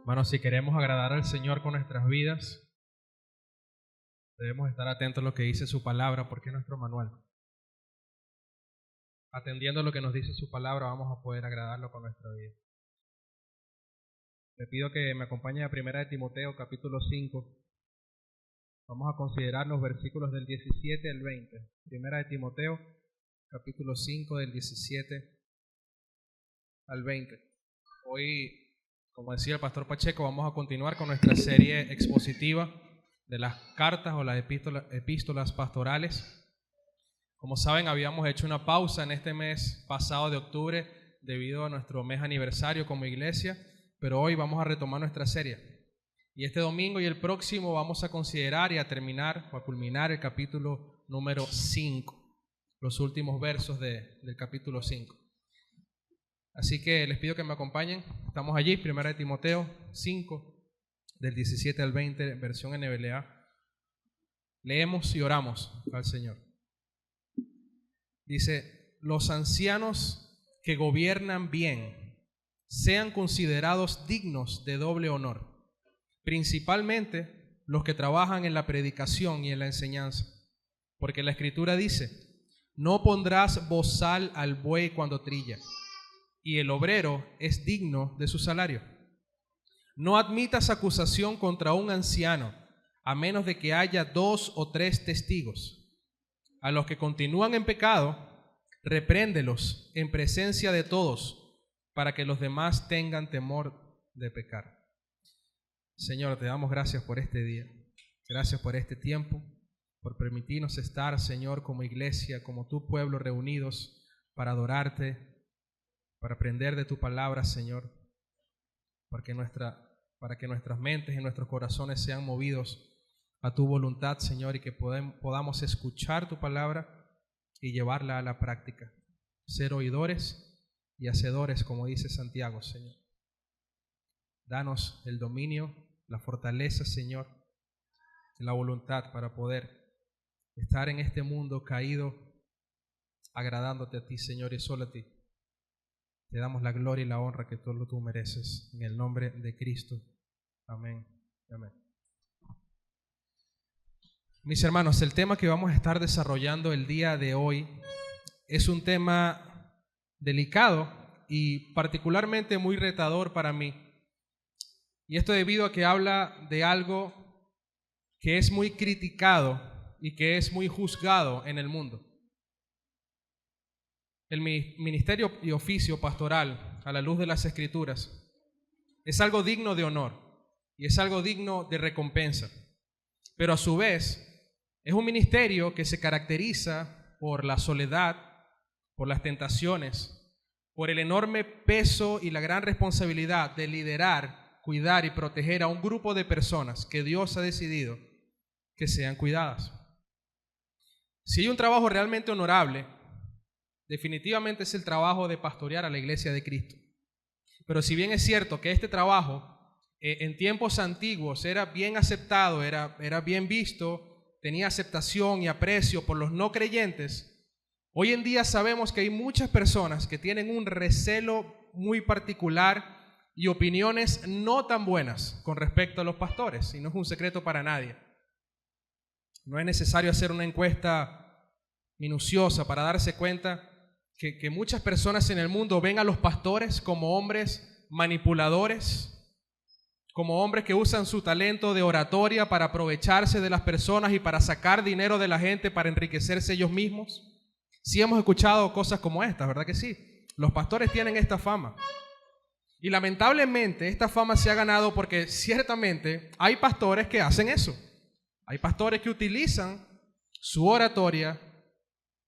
Hermanos, si queremos agradar al Señor con nuestras vidas, debemos estar atentos a lo que dice su palabra, porque es nuestro manual. Atendiendo a lo que nos dice su palabra, vamos a poder agradarlo con nuestra vida. Le pido que me acompañe a 1 de Timoteo, capítulo 5. Vamos a considerar los versículos del 17 al 20. 1 de Timoteo, capítulo 5, del 17 al 20. Hoy, como decía el pastor Pacheco, vamos a continuar con nuestra serie expositiva de las cartas o las epístolas pastorales. Como saben, habíamos hecho una pausa en este mes pasado de octubre debido a nuestro mes aniversario como iglesia, pero hoy vamos a retomar nuestra serie. Y este domingo y el próximo vamos a considerar y a terminar o a culminar el capítulo número 5, los últimos versos del capítulo 5. Así que les pido que me acompañen. Estamos allí, 1 de Timoteo 5, del 17 al 20, versión NBLA. Leemos y oramos al Señor. Dice: los ancianos que gobiernan bien sean considerados dignos de doble honor, principalmente los que trabajan en la predicación y en la enseñanza. Porque la Escritura dice: no pondrás bozal al buey cuando trilla, y el obrero es digno de su salario. No admitas acusación contra un anciano, a menos de que haya 2 o 3 testigos. A los que continúan en pecado, repréndelos en presencia de todos, para que los demás tengan temor de pecar. Señor, te damos gracias por este día. Gracias por este tiempo, por permitirnos estar, Señor, como iglesia, como tu pueblo reunidos para adorarte, para aprender de tu palabra, Señor, para que nuestras mentes y nuestros corazones sean movidos a tu voluntad, Señor, y que podamos escuchar tu palabra y llevarla a la práctica. Ser oidores y hacedores, como dice Santiago, Señor. Danos el dominio, la fortaleza, Señor, la voluntad para poder estar en este mundo caído, agradándote a ti, Señor, y solo a ti. Te damos la gloria y la honra que tú mereces. En el nombre de Cristo. Amén. Amén. Mis hermanos, el tema que vamos a estar desarrollando el día de hoy es un tema delicado y particularmente muy retador para mí. Y esto debido a que habla de algo que es muy criticado y que es muy juzgado en el mundo. El ministerio y oficio pastoral a la luz de las Escrituras es algo digno de honor y es algo digno de recompensa, pero a su vez es un ministerio que se caracteriza por la soledad, por las tentaciones, por el enorme peso y la gran responsabilidad de liderar, cuidar y proteger a un grupo de personas que Dios ha decidido que sean cuidadas. Si hay un trabajo realmente honorable, definitivamente es el trabajo de pastorear a la iglesia de Cristo. Pero si bien es cierto que este trabajo en tiempos antiguos era bien aceptado, era bien visto, tenía aceptación y aprecio por los no creyentes, hoy en día sabemos que hay muchas personas que tienen un recelo muy particular y opiniones no tan buenas con respecto a los pastores, y no es un secreto para nadie. No es necesario hacer una encuesta minuciosa para darse cuenta que muchas personas en el mundo ven a los pastores como hombres manipuladores, como hombres que usan su talento de oratoria para aprovecharse de las personas y para sacar dinero de la gente para enriquecerse ellos mismos. Sí hemos escuchado cosas como estas, ¿verdad que sí? Los pastores tienen esta fama. Y lamentablemente esta fama se ha ganado porque ciertamente hay pastores que hacen eso. Hay pastores que utilizan su oratoria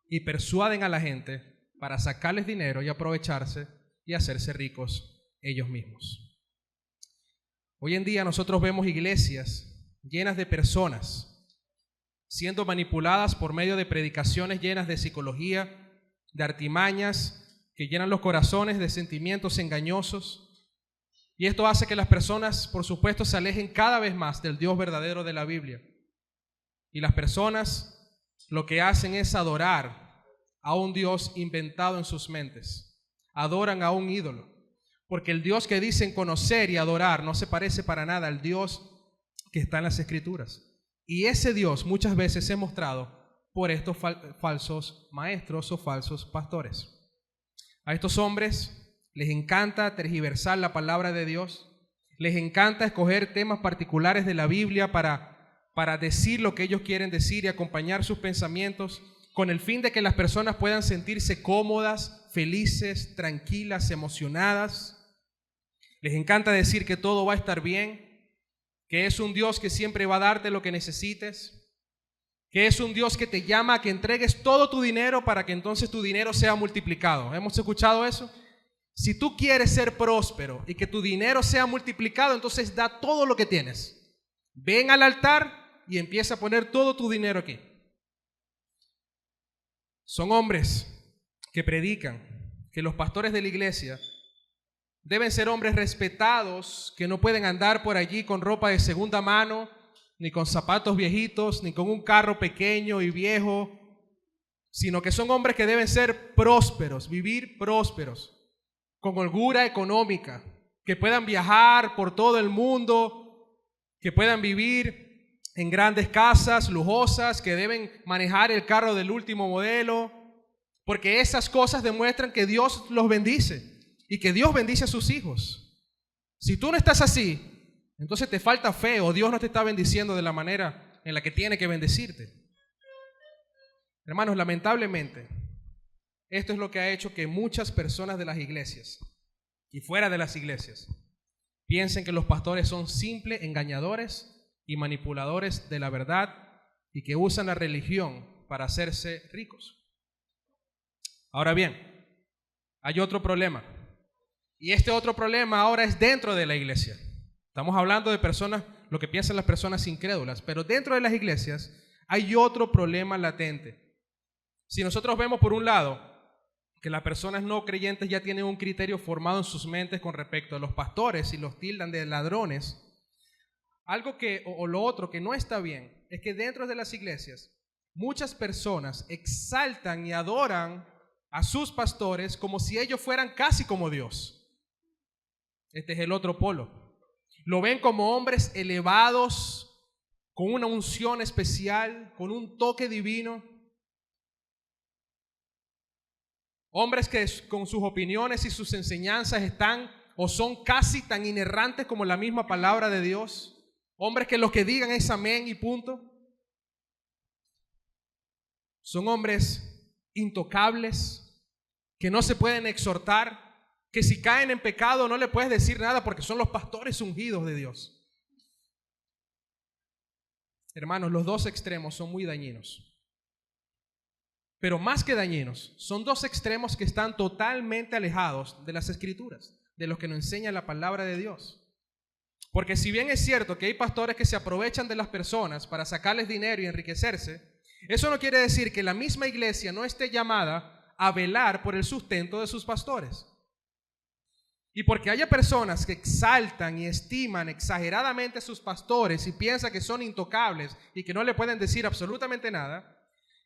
y persuaden a la gente para sacarles dinero y aprovecharse y hacerse ricos ellos mismos. Hoy en día nosotros vemos iglesias llenas de personas siendo manipuladas por medio de predicaciones llenas de psicología, de artimañas que llenan los corazones de sentimientos engañosos. Y esto hace que las personas, por supuesto, se alejen cada vez más del Dios verdadero de la Biblia. Y las personas lo que hacen es adorar a un Dios inventado en sus mentes. Adoran a un ídolo. Porque el Dios que dicen conocer y adorar no se parece para nada al Dios que está en las Escrituras. Y ese Dios muchas veces es mostrado por estos falsos maestros o falsos pastores. A estos hombres les encanta tergiversar la palabra de Dios, les encanta escoger temas particulares de la Biblia para decir lo que ellos quieren decir y acompañar sus pensamientos con el fin de que las personas puedan sentirse cómodas, felices, tranquilas, emocionadas. Les encanta decir que todo va a estar bien, que es un Dios que siempre va a darte lo que necesites, que es un Dios que te llama a que entregues todo tu dinero para que entonces tu dinero sea multiplicado. ¿Hemos escuchado eso? Si tú quieres ser próspero y que tu dinero sea multiplicado, entonces da todo lo que tienes. Ven al altar y empieza a poner todo tu dinero aquí. Son hombres que predican que los pastores de la iglesia deben ser hombres respetados, que no pueden andar por allí con ropa de segunda mano, ni con zapatos viejitos, ni con un carro pequeño y viejo, sino que son hombres que deben ser prósperos, vivir prósperos, con holgura económica, que puedan viajar por todo el mundo, que puedan vivir en grandes casas lujosas, que deben manejar el carro del último modelo, porque esas cosas demuestran que Dios los bendice y que Dios bendice a sus hijos. Si tú no estás así, entonces te falta fe o Dios no te está bendiciendo de la manera en la que tiene que bendecirte. Hermanos, lamentablemente, esto es lo que ha hecho que muchas personas de las iglesias y fuera de las iglesias piensen que los pastores son simples engañadores y manipuladores de la verdad y que usan la religión para hacerse ricos. Ahora bien, hay otro problema. Y este otro problema ahora es dentro de la iglesia. Estamos hablando de personas, lo que piensan las personas incrédulas, pero dentro de las iglesias hay otro problema latente. Si nosotros vemos por un lado que las personas no creyentes ya tienen un criterio formado en sus mentes con respecto a los pastores y los tildan de ladrones, algo que, o lo otro que no está bien, es que dentro de las iglesias muchas personas exaltan y adoran a sus pastores como si ellos fueran casi como Dios. Este es el otro polo. Lo ven como hombres elevados, con una unción especial, con un toque divino. Hombres que con sus opiniones y sus enseñanzas están o son casi tan inerrantes como la misma palabra de Dios. Hombres que lo que digan es amén y punto. Son hombres intocables, que no se pueden exhortar, que si caen en pecado no le puedes decir nada porque son los pastores ungidos de Dios. Hermanos, los dos extremos son muy dañinos. Pero más que dañinos, son dos extremos que están totalmente alejados de las Escrituras, de lo que nos enseña la palabra de Dios. Porque si bien es cierto que hay pastores que se aprovechan de las personas para sacarles dinero y enriquecerse, eso no quiere decir que la misma iglesia no esté llamada a velar por el sustento de sus pastores. Y porque haya personas que exaltan y estiman exageradamente a sus pastores y piensan que son intocables y que no le pueden decir absolutamente nada,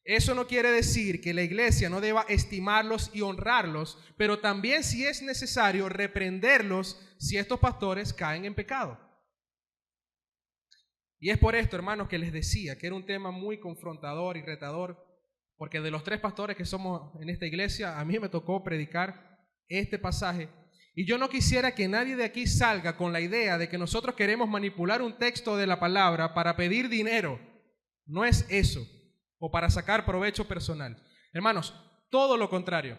eso no quiere decir que la iglesia no deba estimarlos y honrarlos, pero también, si es necesario, reprenderlos si estos pastores caen en pecado. Y es por esto, hermanos, que les decía que era un tema muy confrontador y retador, porque de los 3 pastores que somos en esta iglesia, a mí me tocó predicar este pasaje. Y yo no quisiera que nadie de aquí salga con la idea de que nosotros queremos manipular un texto de la palabra para pedir dinero. No es eso, o para sacar provecho personal. Hermanos, todo lo contrario.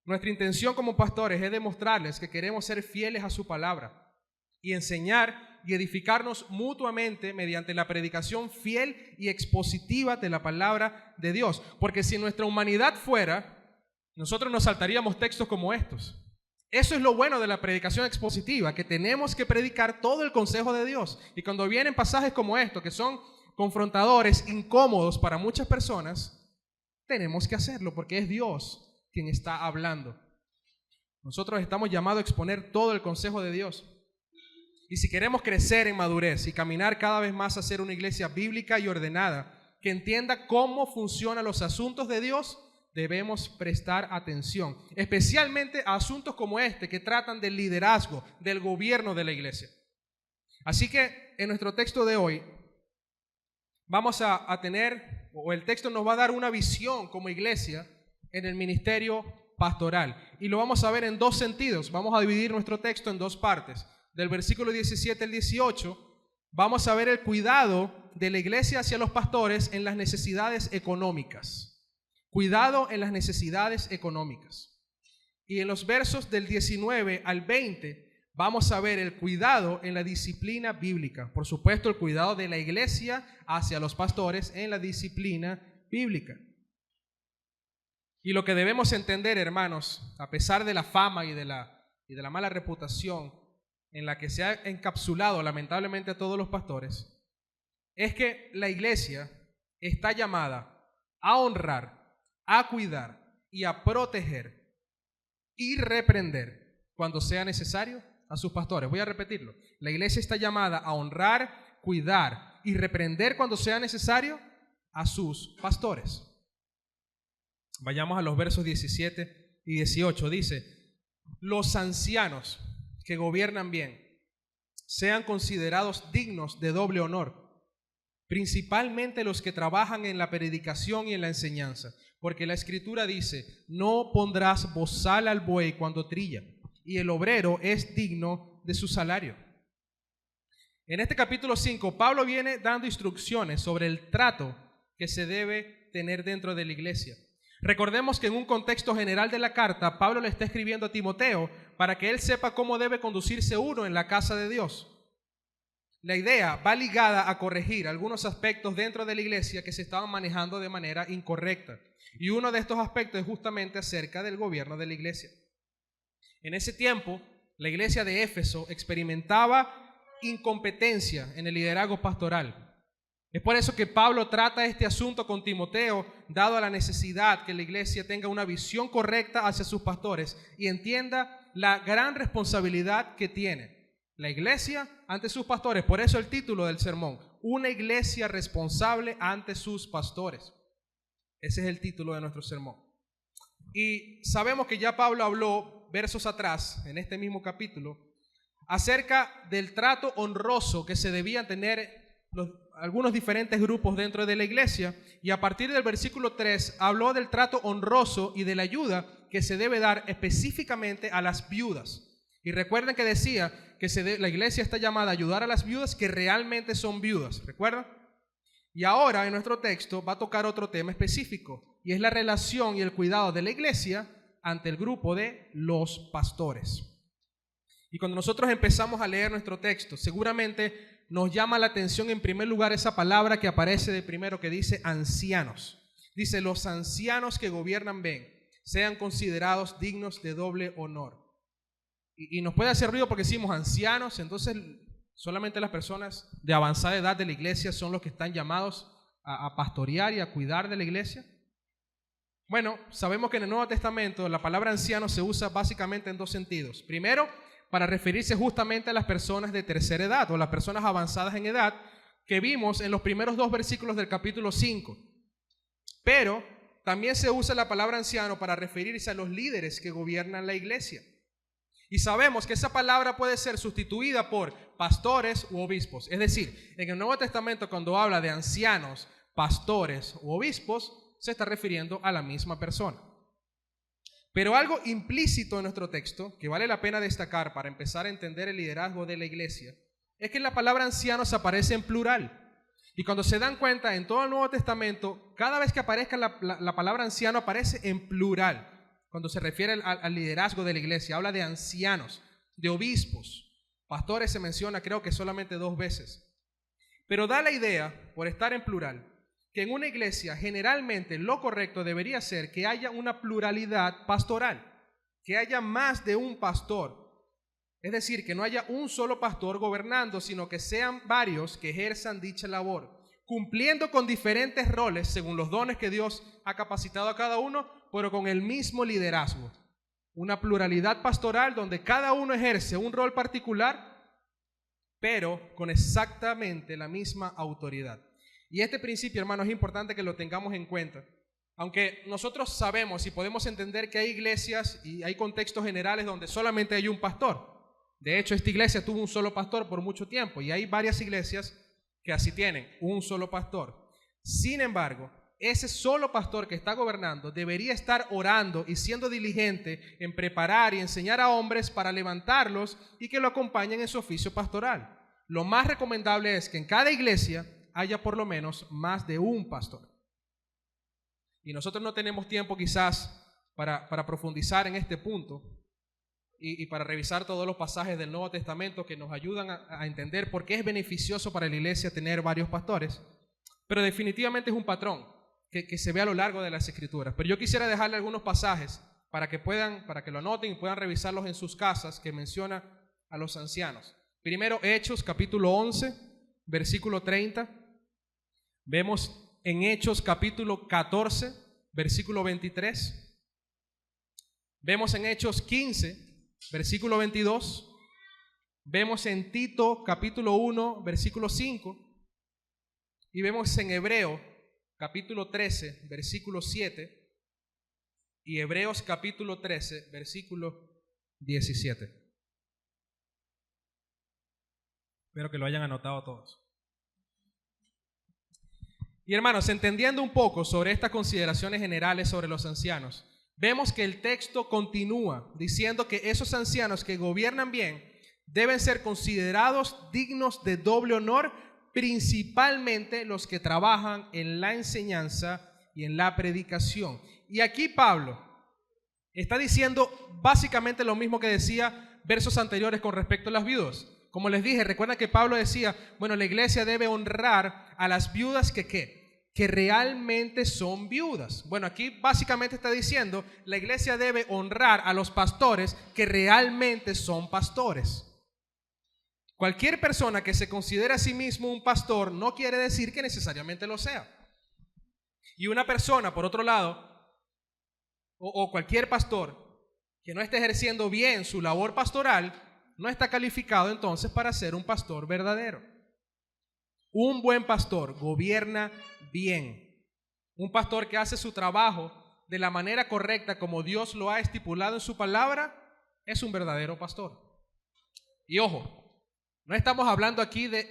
Nuestra intención como pastores es demostrarles que queremos ser fieles a su palabra y enseñar y edificarnos mutuamente mediante la predicación fiel y expositiva de la palabra de Dios. Porque si nuestra humanidad fuera, nosotros nos saltaríamos textos como estos. Eso es lo bueno de la predicación expositiva, que tenemos que predicar todo el consejo de Dios. Y cuando vienen pasajes como estos, que son confrontadores, incómodos para muchas personas, tenemos que hacerlo porque es Dios quien está hablando. Nosotros estamos llamados a exponer todo el consejo de Dios. Y si queremos crecer en madurez y caminar cada vez más a ser una iglesia bíblica y ordenada, que entienda cómo funcionan los asuntos de Dios, debemos prestar atención, especialmente a asuntos como este que tratan del liderazgo, del gobierno de la iglesia. Así que en nuestro texto de hoy vamos a tener, o el texto nos va a dar una visión como iglesia en el ministerio pastoral. Y lo vamos a ver en dos sentidos. Vamos a dividir nuestro texto en dos partes. Del versículo 17 al 18, vamos a ver el cuidado de la iglesia hacia los pastores en las necesidades económicas. Cuidado en las necesidades económicas. Y en los versos del 19 al 20 vamos a ver el cuidado en la disciplina bíblica. Por supuesto, el cuidado de la iglesia hacia los pastores en la disciplina bíblica. Y lo que debemos entender, hermanos, a pesar de la fama y de la mala reputación en la que se ha encapsulado lamentablemente a todos los pastores, es que la iglesia está llamada a honrar, a cuidar y a proteger y reprender cuando sea necesario a sus pastores. Voy a repetirlo. La iglesia está llamada a honrar, cuidar y reprender cuando sea necesario a sus pastores. Vayamos a los versos 17 y 18. Dice: los ancianos que gobiernan bien sean considerados dignos de doble honor, principalmente los que trabajan en la predicación y en la enseñanza, porque la Escritura dice: no pondrás bozal al buey cuando trilla, y el obrero es digno de su salario. En este capítulo 5, Pablo viene dando instrucciones sobre el trato que se debe tener dentro de la iglesia. Recordemos que en un contexto general de la carta, Pablo le está escribiendo a Timoteo para que él sepa cómo debe conducirse uno en la casa de Dios. La idea va ligada a corregir algunos aspectos dentro de la iglesia que se estaban manejando de manera incorrecta. Y uno de estos aspectos es justamente acerca del gobierno de la iglesia. En ese tiempo, la iglesia de Éfeso experimentaba incompetencia en el liderazgo pastoral. Es por eso que Pablo trata este asunto con Timoteo, dado a la necesidad que la iglesia tenga una visión correcta hacia sus pastores y entienda la gran responsabilidad que tiene la iglesia ante sus pastores. Por eso el título del sermón: una iglesia responsable ante sus pastores. Ese es el título de nuestro sermón. Y sabemos que ya Pablo habló versos atrás, en este mismo capítulo, acerca del trato honroso que se debían tener algunos diferentes grupos dentro de la iglesia, y a partir del versículo 3 habló del trato honroso y de la ayuda que se debe dar específicamente a las viudas. Y recuerden que decía que la iglesia está llamada a ayudar a las viudas que realmente son viudas, ¿recuerdan? Y ahora en nuestro texto va a tocar otro tema específico, y es la relación y el cuidado de la iglesia ante el grupo de los pastores. Y cuando nosotros empezamos a leer nuestro texto, seguramente nos llama la atención en primer lugar esa palabra que aparece de primero, que dice ancianos. Dice: los ancianos que gobiernan bien sean considerados dignos de doble honor. Y nos puede hacer ruido porque decimos ancianos, entonces solamente las personas de avanzada edad de la iglesia son los que están llamados a pastorear y a cuidar de la iglesia. Bueno, sabemos que en el Nuevo Testamento la palabra anciano se usa básicamente en dos sentidos. Primero, para referirse justamente a las personas de tercera edad o las personas avanzadas en edad que vimos en los primeros dos versículos del capítulo 5. Pero también se usa la palabra anciano para referirse a los líderes que gobiernan la iglesia. Y sabemos que esa palabra puede ser sustituida por pastores u obispos. Es decir, en el Nuevo Testamento cuando habla de ancianos, pastores u obispos, se está refiriendo a la misma persona. Pero algo implícito en nuestro texto, que vale la pena destacar para empezar a entender el liderazgo de la iglesia, es que la palabra ancianos aparece en plural. Y cuando se dan cuenta, en todo el Nuevo Testamento, cada vez que aparezca la palabra anciano aparece en plural. Cuando se refiere al liderazgo de la iglesia, habla de ancianos, de obispos. Pastores se menciona creo que solamente 2 veces. Pero da la idea, por estar en plural, que en una iglesia generalmente lo correcto debería ser que haya una pluralidad pastoral, que haya más de un pastor. Es decir, que no haya un solo pastor gobernando, sino que sean varios que ejerzan dicha labor, cumpliendo con diferentes roles según los dones que Dios ha capacitado a cada uno, pero con el mismo liderazgo. Una pluralidad pastoral donde cada uno ejerce un rol particular, pero con exactamente la misma autoridad. Y este principio, hermanos, es importante que lo tengamos en cuenta, Aunque nosotros sabemos y podemos entender que hay iglesias y hay contextos generales donde solamente hay un pastor. De hecho, esta iglesia tuvo un solo pastor por mucho tiempo y hay varias iglesias que así tienen, un solo pastor. Sin embargo, ese solo pastor que está gobernando debería estar orando y siendo diligente en preparar y enseñar a hombres para levantarlos y que lo acompañen en su oficio pastoral. Lo más recomendable es que en cada iglesia haya por lo menos más de un pastor. Y nosotros no tenemos tiempo quizás para profundizar en este punto y para revisar todos los pasajes del Nuevo Testamento que nos ayudan a entender por qué es beneficioso para la iglesia tener varios pastores. Pero definitivamente es un patrón que se ve a lo largo de las Escrituras. Pero yo quisiera dejarle algunos pasajes para que lo anoten y puedan revisarlos en sus casas, que menciona a los ancianos. Primero, Hechos, capítulo 11, versículo 30. Vemos en Hechos capítulo 14, versículo 23. Vemos en Hechos 15, versículo 22. Vemos en Tito capítulo 1, versículo 5. Y vemos en Hebreo capítulo 13, versículo 7. Y Hebreos capítulo 13, versículo 17. Espero que lo hayan anotado todos. Y hermanos, entendiendo un poco sobre estas consideraciones generales sobre los ancianos, vemos que el texto continúa diciendo que esos ancianos que gobiernan bien deben ser considerados dignos de doble honor, principalmente los que trabajan en la enseñanza y en la predicación. Y aquí Pablo está diciendo básicamente lo mismo que decía versos anteriores con respecto a las viudas. Como les dije, recuerdan que Pablo decía, bueno, la iglesia debe honrar a las viudas que realmente son viudas. Bueno, aquí básicamente está diciendo, la iglesia debe honrar a los pastores que realmente son pastores. Cualquier persona que se considere a sí mismo un pastor no quiere decir que necesariamente lo sea. Y una persona, por otro lado, o cualquier pastor que no esté ejerciendo bien su labor pastoral, no está calificado entonces para ser un pastor verdadero. Un buen pastor gobierna bien. Un pastor que hace su trabajo de la manera correcta como Dios lo ha estipulado en su palabra es un verdadero pastor. Y ojo, no estamos hablando aquí de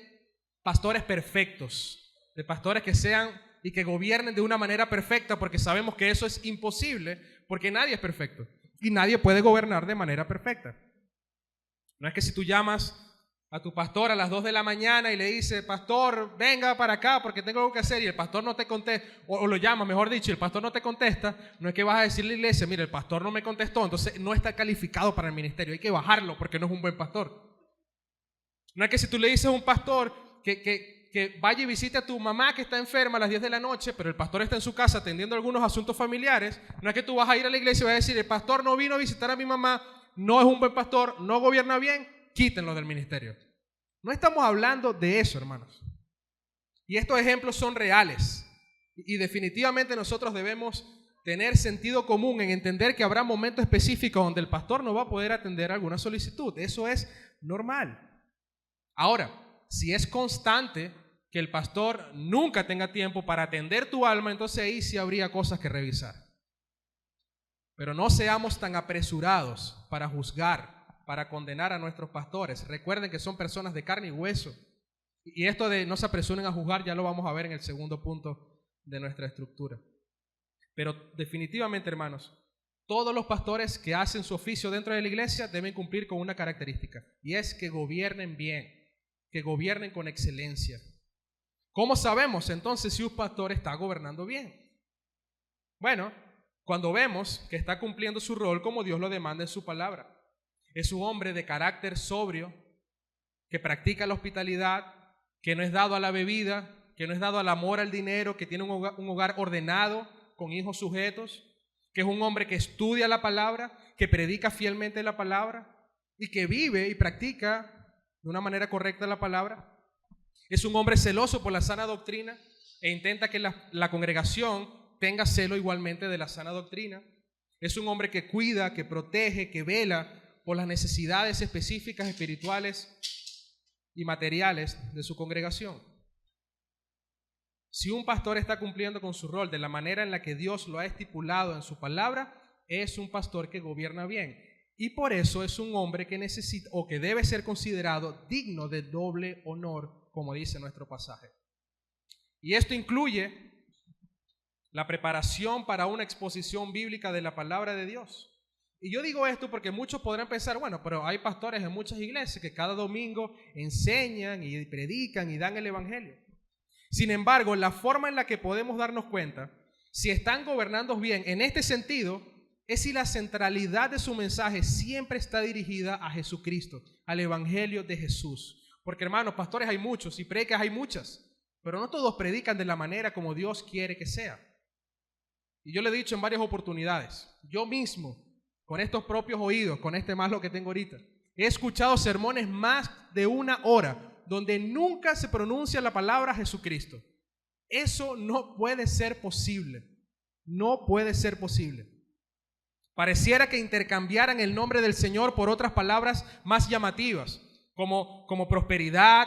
pastores perfectos, de pastores que sean y que gobiernen de una manera perfecta, porque sabemos que eso es imposible, porque nadie es perfecto y nadie puede gobernar de manera perfecta. No es que si tú llamas a tu pastor a las 2 de la mañana y le dices, pastor, venga para acá porque tengo algo que hacer, y el pastor no te contesta, o lo llama, mejor dicho, y el pastor no te contesta, no es que vas a decirle a la iglesia, mire, el pastor no me contestó, entonces no está calificado para el ministerio, hay que bajarlo porque no es un buen pastor. No es que si tú le dices a un pastor que vaya y visite a tu mamá que está enferma a las 10 de la noche, pero el pastor está en su casa atendiendo algunos asuntos familiares, no es que tú vas a ir a la iglesia y vas a decir, el pastor no vino a visitar a mi mamá, no es un buen pastor, no gobierna bien, quítenlo del ministerio. No estamos hablando de eso, hermanos. Y estos ejemplos son reales. Y definitivamente nosotros debemos tener sentido común en entender que habrá momentos específicos donde el pastor no va a poder atender alguna solicitud. Eso es normal. Ahora, si es constante que el pastor nunca tenga tiempo para atender tu alma, entonces ahí sí habría cosas que revisar. Pero no seamos tan apresurados para juzgar, para condenar a nuestros pastores. Recuerden que son personas de carne y hueso. Y esto de no se apresuren a juzgar ya lo vamos a ver en el segundo punto de nuestra estructura. Pero definitivamente, hermanos, todos los pastores que hacen su oficio dentro de la iglesia deben cumplir con una característica, y es que gobiernen bien, que gobiernen con excelencia. ¿Cómo sabemos entonces si un pastor está gobernando bien? Bueno, cuando vemos que está cumpliendo su rol como Dios lo demanda en su palabra. Es un hombre de carácter sobrio, que practica la hospitalidad, que no es dado a la bebida, que no es dado al amor al dinero, que tiene un hogar ordenado, con hijos sujetos, que es un hombre que estudia la palabra, que predica fielmente la palabra y que vive y practica de una manera correcta la palabra. Es un hombre celoso por la sana doctrina e intenta que la congregación tenga celo igualmente de la sana doctrina. Es un hombre que cuida, que protege, que vela por las necesidades específicas, espirituales y materiales de su congregación. Si un pastor está cumpliendo con su rol de la manera en la que Dios lo ha estipulado en su palabra, es un pastor que gobierna bien. Y por eso es un hombre que necesita o que debe ser considerado digno de doble honor, como dice nuestro pasaje. Y esto incluye la preparación para una exposición bíblica de la palabra de Dios. Y yo digo esto porque muchos podrán pensar, bueno, pero hay pastores en muchas iglesias que cada domingo enseñan y predican y dan el evangelio. Sin embargo, la forma en la que podemos darnos cuenta si están gobernando bien en este sentido es si la centralidad de su mensaje siempre está dirigida a Jesucristo, al evangelio de Jesús. Porque hermanos, pastores hay muchos y predicas hay muchas, pero no todos predican de la manera como Dios quiere que sea. Y yo le he dicho en varias oportunidades, yo mismo, con estos propios oídos, con este más lo que tengo ahorita, he escuchado sermones más de 1 hora donde nunca se pronuncia la palabra Jesucristo. Eso no puede ser posible. No puede ser posible. Pareciera que intercambiaran el nombre del Señor por otras palabras más llamativas, como prosperidad,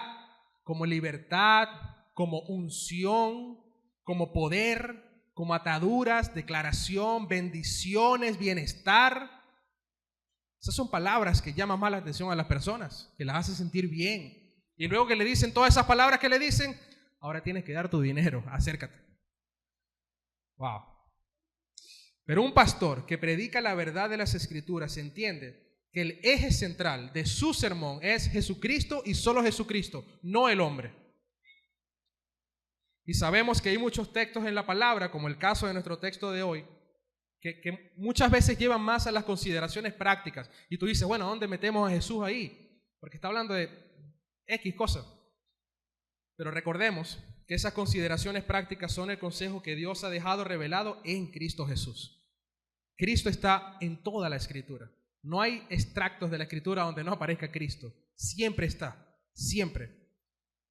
como libertad, como unción, como poder, como ataduras, declaración, bendiciones, bienestar. Esas son palabras que llaman más la atención a las personas, que las hacen sentir bien. Y luego que le dicen todas esas palabras que le dicen, ahora tienes que dar tu dinero, acércate. Wow. Pero un pastor que predica la verdad de las Escrituras entiende que el eje central de su sermón es Jesucristo y solo Jesucristo, no el hombre. Y sabemos que hay muchos textos en la palabra, como el caso de nuestro texto de hoy, que muchas veces llevan más a las consideraciones prácticas. Y tú dices, bueno, ¿dónde metemos a Jesús ahí? Porque está hablando de X cosa. Pero recordemos que esas consideraciones prácticas son el consejo que Dios ha dejado revelado en Cristo Jesús. Cristo está en toda la Escritura. No hay extractos de la Escritura donde no aparezca Cristo. Siempre está, siempre.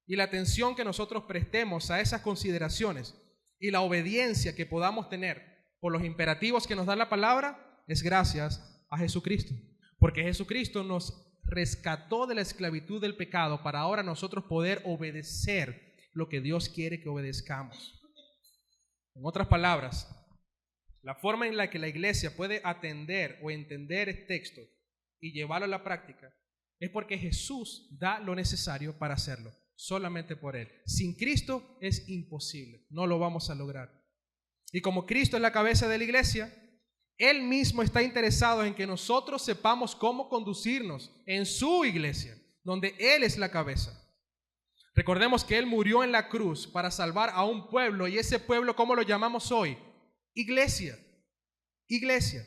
Y la atención que nosotros prestemos a esas consideraciones y la obediencia que podamos tener por los imperativos que nos da la palabra es gracias a Jesucristo. Porque Jesucristo nos rescató de la esclavitud del pecado para ahora nosotros poder obedecer lo que Dios quiere que obedezcamos. En otras palabras, la forma en la que la iglesia puede atender o entender el texto y llevarlo a la práctica es porque Jesús da lo necesario para hacerlo, solamente por Él. Sin Cristo es imposible, no lo vamos a lograr. Y como Cristo es la cabeza de la iglesia, Él mismo está interesado en que nosotros sepamos cómo conducirnos en su iglesia, donde Él es la cabeza. Recordemos que Él murió en la cruz para salvar a un pueblo, y ese pueblo, ¿cómo lo llamamos hoy? Iglesia. Iglesia.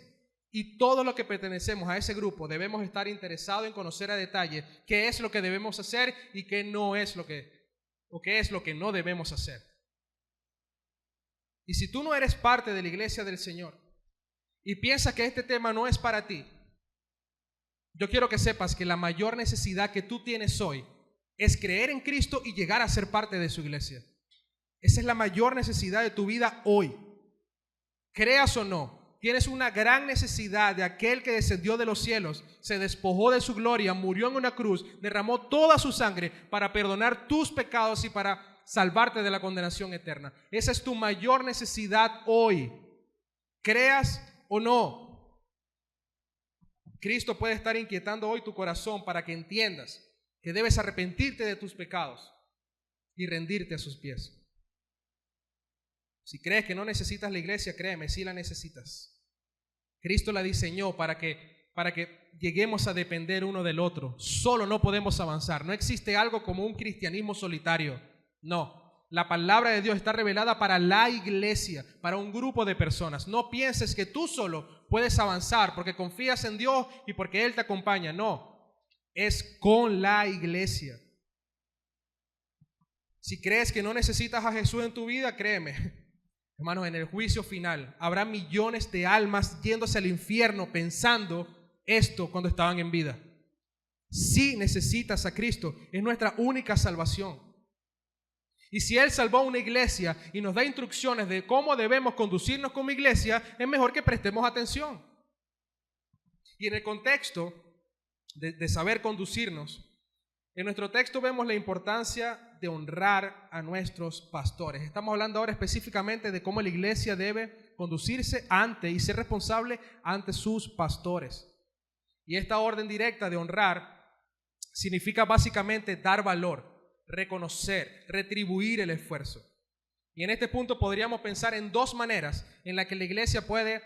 Y todo lo que pertenecemos a ese grupo debemos estar interesados en conocer a detalle qué es lo que debemos hacer y qué no es lo que, o qué es lo que no debemos hacer. Y si tú no eres parte de la iglesia del Señor y piensas que este tema no es para ti, yo quiero que sepas que la mayor necesidad que tú tienes hoy es creer en Cristo y llegar a ser parte de su iglesia. Esa es la mayor necesidad de tu vida hoy. Creas o no, tienes una gran necesidad de aquel que descendió de los cielos, se despojó de su gloria, murió en una cruz, derramó toda su sangre para perdonar tus pecados y para salvarte de la condenación eterna. Esa es tu mayor necesidad hoy. Creas o no. Cristo puede estar inquietando hoy tu corazón para que entiendas que debes arrepentirte de tus pecados y rendirte a sus pies. Si crees que no necesitas la iglesia, créeme, sí la necesitas. Cristo la diseñó para que lleguemos a depender uno del otro. Solo no podemos avanzar. No existe algo como un cristianismo solitario. No. La palabra de Dios está revelada para la iglesia, para un grupo de personas. No pienses que tú solo puedes avanzar porque confías en Dios y porque Él te acompaña. No. Es con la iglesia. Si crees que no necesitas a Jesús en tu vida, créeme. Hermanos, en el juicio final habrá millones de almas yéndose al infierno pensando esto cuando estaban en vida. Si necesitas a Cristo, es nuestra única salvación. Y si Él salvó a una iglesia y nos da instrucciones de cómo debemos conducirnos como iglesia, es mejor que prestemos atención. Y en el contexto de saber conducirnos, en nuestro texto vemos la importancia de honrar a nuestros pastores. Estamos hablando ahora específicamente de cómo la iglesia debe conducirse ante y ser responsable ante sus pastores. Y esta orden directa de honrar significa básicamente dar valor, reconocer, retribuir el esfuerzo. Y en este punto podríamos pensar en dos maneras en las que la iglesia puede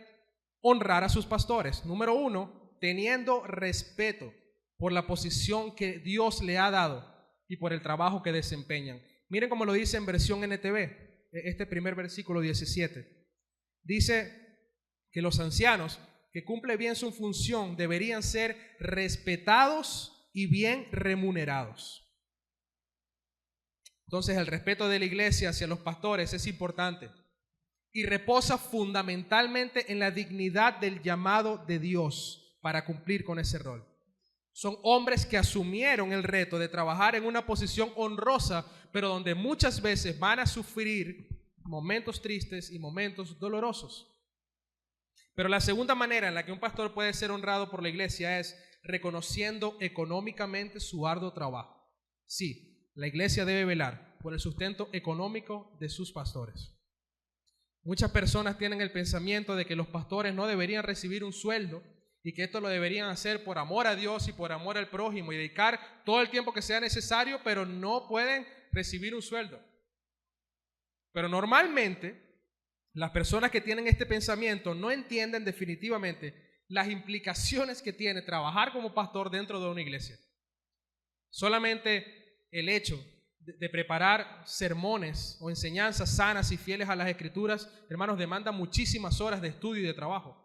honrar a sus pastores. Número uno, teniendo respeto por la posición que Dios le ha dado y por el trabajo que desempeñan. Miren cómo lo dice en versión NTV, este primer versículo 17. Dice que los ancianos que cumplen bien su función deberían ser respetados y bien remunerados. Entonces el respeto de la iglesia hacia los pastores es importante y reposa fundamentalmente en la dignidad del llamado de Dios para cumplir con ese rol. Son hombres que asumieron el reto de trabajar en una posición honrosa, pero donde muchas veces van a sufrir momentos tristes y momentos dolorosos. Pero la segunda manera en la que un pastor puede ser honrado por la iglesia es reconociendo económicamente su arduo trabajo. Sí, la iglesia debe velar por el sustento económico de sus pastores. Muchas personas tienen el pensamiento de que los pastores no deberían recibir un sueldo y que esto lo deberían hacer por amor a Dios y por amor al prójimo y dedicar todo el tiempo que sea necesario, pero no pueden recibir un sueldo. Pero normalmente las personas que tienen este pensamiento no entienden definitivamente las implicaciones que tiene trabajar como pastor dentro de una iglesia. Solamente el hecho de preparar sermones o enseñanzas sanas y fieles a las Escrituras, hermanos, demanda muchísimas horas de estudio y de trabajo.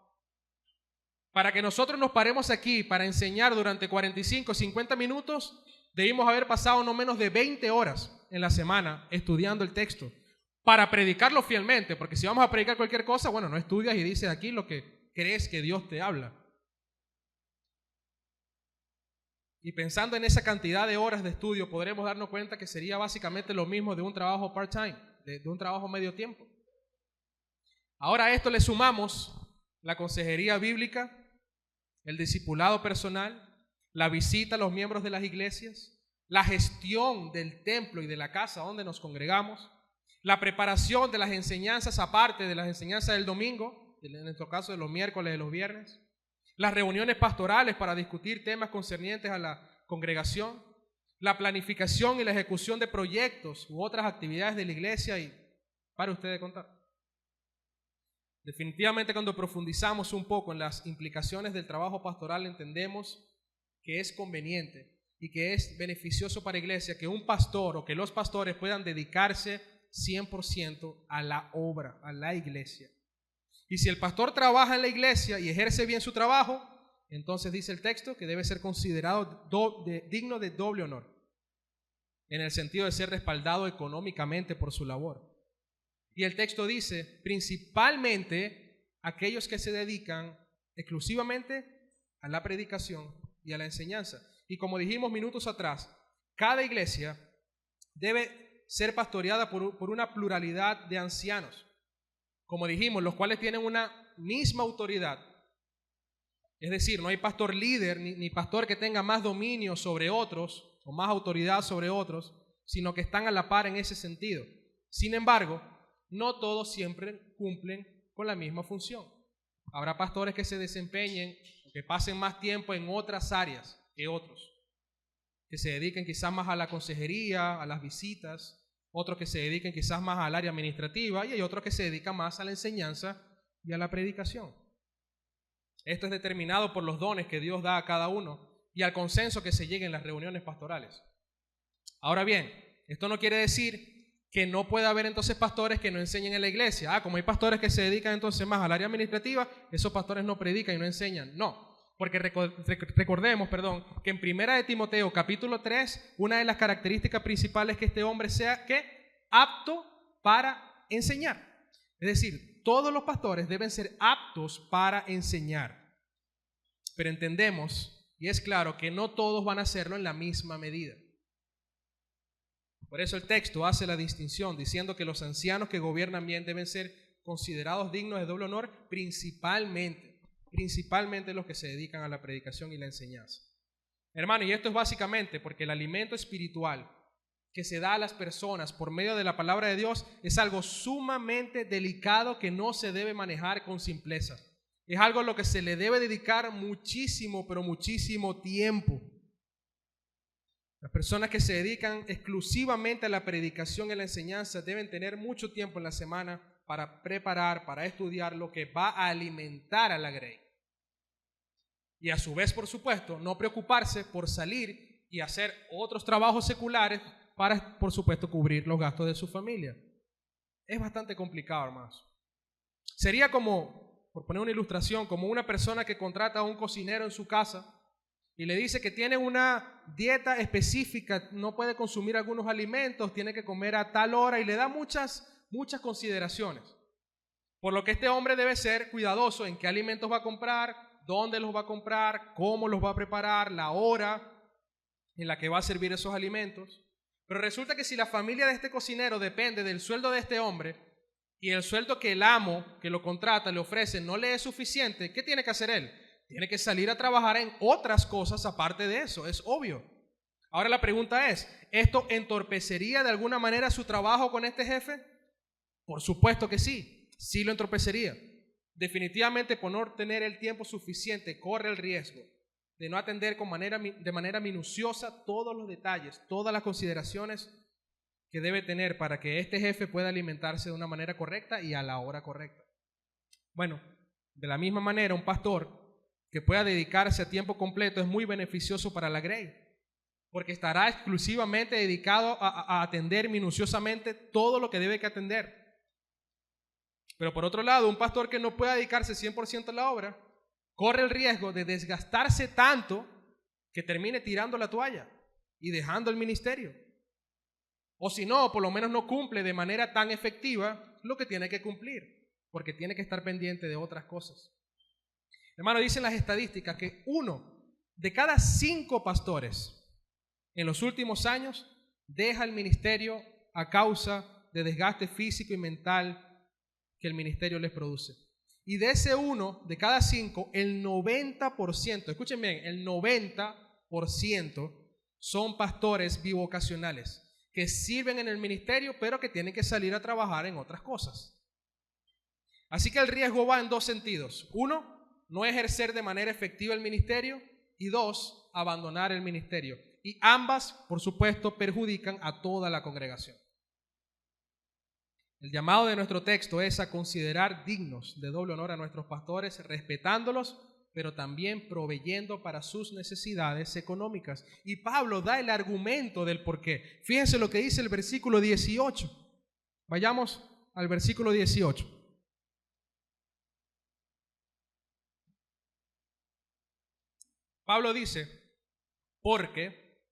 Para que nosotros nos paremos aquí para enseñar durante 45, 50 minutos, debimos haber pasado no menos de 20 horas en la semana estudiando el texto para predicarlo fielmente, porque si vamos a predicar cualquier cosa, bueno, no estudias y dices aquí lo que crees que Dios te habla. Y pensando en esa cantidad de horas de estudio, podremos darnos cuenta que sería básicamente lo mismo de un trabajo part-time, de un trabajo medio tiempo. Ahora a esto le sumamos la consejería bíblica, el discipulado personal, la visita a los miembros de las iglesias, la gestión del templo y de la casa donde nos congregamos, la preparación de las enseñanzas aparte de las enseñanzas del domingo, en nuestro caso de los miércoles y de los viernes, las reuniones pastorales para discutir temas concernientes a la congregación, la planificación y la ejecución de proyectos u otras actividades de la iglesia y para ustedes contar. Definitivamente cuando profundizamos un poco en las implicaciones del trabajo pastoral entendemos que es conveniente y que es beneficioso para la iglesia que un pastor o que los pastores puedan dedicarse 100% a la obra, a la iglesia. Y si el pastor trabaja en la iglesia y ejerce bien su trabajo, entonces dice el texto que debe ser considerado digno de doble honor, en el sentido de ser respaldado económicamente por su labor. Y el texto dice, principalmente aquellos que se dedican exclusivamente a la predicación y a la enseñanza. Y como dijimos minutos atrás, cada iglesia debe ser pastoreada por una pluralidad de ancianos, como dijimos, los cuales tienen una misma autoridad. Es decir, no hay pastor líder ni pastor que tenga más dominio sobre otros o más autoridad sobre otros, sino que están a la par en ese sentido. Sin embargo, no todos siempre cumplen con la misma función. Habrá pastores que se desempeñen o que pasen más tiempo en otras áreas que otros, que se dediquen quizás más a la consejería, a las visitas, otros que se dediquen quizás más al área administrativa y hay otros que se dedican más a la enseñanza y a la predicación. Esto es determinado por los dones que Dios da a cada uno y al consenso que se llegue en las reuniones pastorales. Ahora bien, esto no quiere decir que no puede haber entonces pastores que no enseñen en la iglesia. Como hay pastores que se dedican entonces más al área administrativa, esos pastores no predican y no enseñan. No, porque recordemos que en 1 de Timoteo capítulo 3, una de las características principales es que este hombre sea ¿qué? Apto para enseñar. Es decir, todos los pastores deben ser aptos para enseñar. Pero entendemos, y es claro, que no todos van a hacerlo en la misma medida. Por eso el texto hace la distinción diciendo que los ancianos que gobiernan bien deben ser considerados dignos de doble honor, principalmente los que se dedican a la predicación y la enseñanza. Hermano, y esto es básicamente porque el alimento espiritual que se da a las personas por medio de la palabra de Dios es algo sumamente delicado que no se debe manejar con simpleza. Es algo a lo que se le debe dedicar muchísimo, pero muchísimo tiempo. Las personas que se dedican exclusivamente a la predicación y a la enseñanza deben tener mucho tiempo en la semana para preparar, para estudiar lo que va a alimentar a la grey. Y a su vez, por supuesto, no preocuparse por salir y hacer otros trabajos seculares para, por supuesto, cubrir los gastos de su familia. Es bastante complicado, hermanos. Sería como, por poner una ilustración, como una persona que contrata a un cocinero en su casa y le dice que tiene una dieta específica, no puede consumir algunos alimentos, tiene que comer a tal hora y le da muchas consideraciones. Por lo que este hombre debe ser cuidadoso en qué alimentos va a comprar, dónde los va a comprar, cómo los va a preparar, la hora en la que va a servir esos alimentos. Pero resulta que si la familia de este cocinero depende del sueldo de este hombre y el sueldo que el amo que lo contrata le ofrece no le es suficiente, ¿qué tiene que hacer él? Tiene que salir a trabajar en otras cosas aparte de eso, es obvio. Ahora la pregunta es, ¿esto entorpecería de alguna manera su trabajo con este jefe? Por supuesto que sí, sí lo entorpecería. Definitivamente por no tener el tiempo suficiente corre el riesgo de no atender de manera minuciosa todos los detalles, todas las consideraciones que debe tener para que este jefe pueda alimentarse de una manera correcta y a la hora correcta. Bueno, de la misma manera, un pastor que pueda dedicarse a tiempo completo es muy beneficioso para la grey, porque estará exclusivamente dedicado a atender minuciosamente todo lo que debe que atender. Pero por otro lado, un pastor que no pueda dedicarse 100% a la obra, corre el riesgo de desgastarse tanto que termine tirando la toalla y dejando el ministerio. O si no, por lo menos no cumple de manera tan efectiva lo que tiene que cumplir, porque tiene que estar pendiente de otras cosas. Hermano, dicen las estadísticas que 1 de cada 5 pastores en los últimos años deja el ministerio a causa de desgaste físico y mental que el ministerio les produce. Y de ese 1 de cada 5, el 90%, escuchen bien, el 90% son pastores bivocacionales que sirven en el ministerio, pero que tienen que salir a trabajar en otras cosas. Así que el riesgo va en 2 sentidos. 1, no ejercer de manera efectiva el ministerio, y 2, abandonar el ministerio. Y ambas, por supuesto, perjudican a toda la congregación. El llamado de nuestro texto es a considerar dignos de doble honor a nuestros pastores, respetándolos, pero también proveyendo para sus necesidades económicas. Y Pablo da el argumento del por qué. Fíjense lo que dice el versículo 18. Vayamos al versículo 18. Pablo dice, porque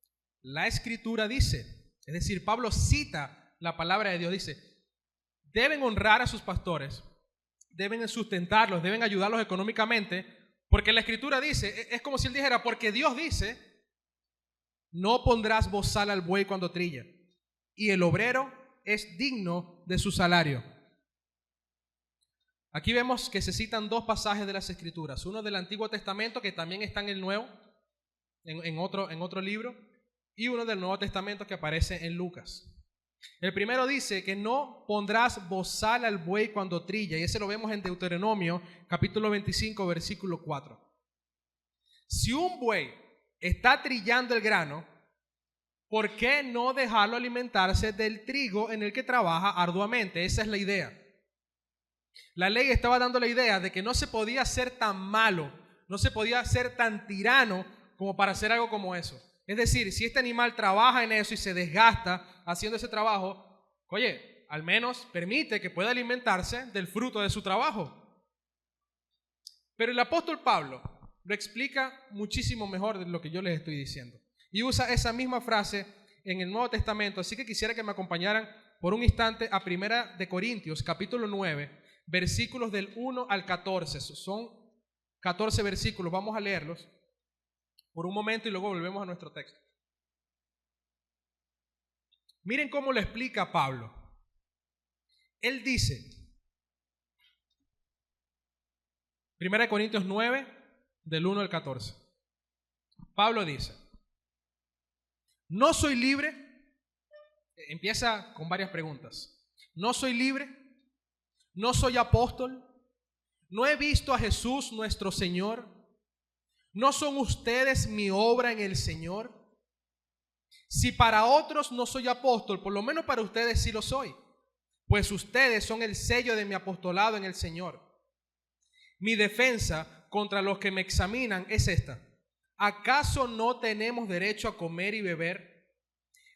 la Escritura dice, es decir, Pablo cita la palabra de Dios, dice, deben honrar a sus pastores, deben sustentarlos, deben ayudarlos económicamente, porque la Escritura dice, es como si él dijera, porque Dios dice, no pondrás bozal al buey cuando trilla, y el obrero es digno de su salario. Aquí vemos que se citan 2 pasajes de las Escrituras, uno del Antiguo Testamento que también está en el Nuevo, en otro libro, y uno del Nuevo Testamento que aparece en Lucas. El primero dice que no pondrás bozal al buey cuando trilla, y ese lo vemos en Deuteronomio capítulo 25 versículo 4. Si un buey está trillando el grano, ¿por qué no dejarlo alimentarse del trigo en el que trabaja arduamente? Esa es la idea. La ley estaba dando la idea de que no se podía ser tan malo, no se podía ser tan tirano como para hacer algo como eso. Es decir, si este animal trabaja en eso y se desgasta haciendo ese trabajo, oye, al menos permite que pueda alimentarse del fruto de su trabajo. Pero el apóstol Pablo lo explica muchísimo mejor de lo que yo les estoy diciendo. Y usa esa misma frase en el Nuevo Testamento, así que quisiera que me acompañaran por un instante a 1 de Corintios, capítulo 9, versículos del 1 al 14. Son 14 versículos, vamos a leerlos por un momento y luego volvemos a nuestro texto. Miren cómo lo explica Pablo. Él dice, 1 Corintios 9, del 1 al 14. Pablo dice, no soy libre, empieza con varias preguntas. ¿No soy libre? ¿No soy apóstol? ¿No he visto a Jesús nuestro Señor? ¿No son ustedes mi obra en el Señor? Si para otros no soy apóstol, por lo menos para ustedes sí lo soy, pues ustedes son el sello de mi apostolado en el Señor. Mi defensa contra los que me examinan es esta: ¿acaso no tenemos derecho a comer y beber?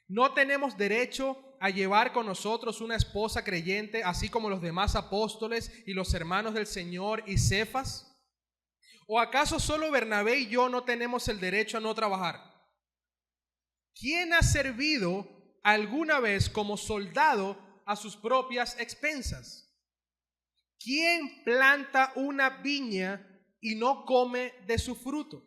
¿No tenemos derecho a llevar con nosotros una esposa creyente, así como los demás apóstoles y los hermanos del Señor y Cefas? ¿O acaso solo Bernabé y yo no tenemos el derecho a no trabajar? ¿Quién ha servido alguna vez como soldado a sus propias expensas? ¿Quién planta una viña y no come de su fruto?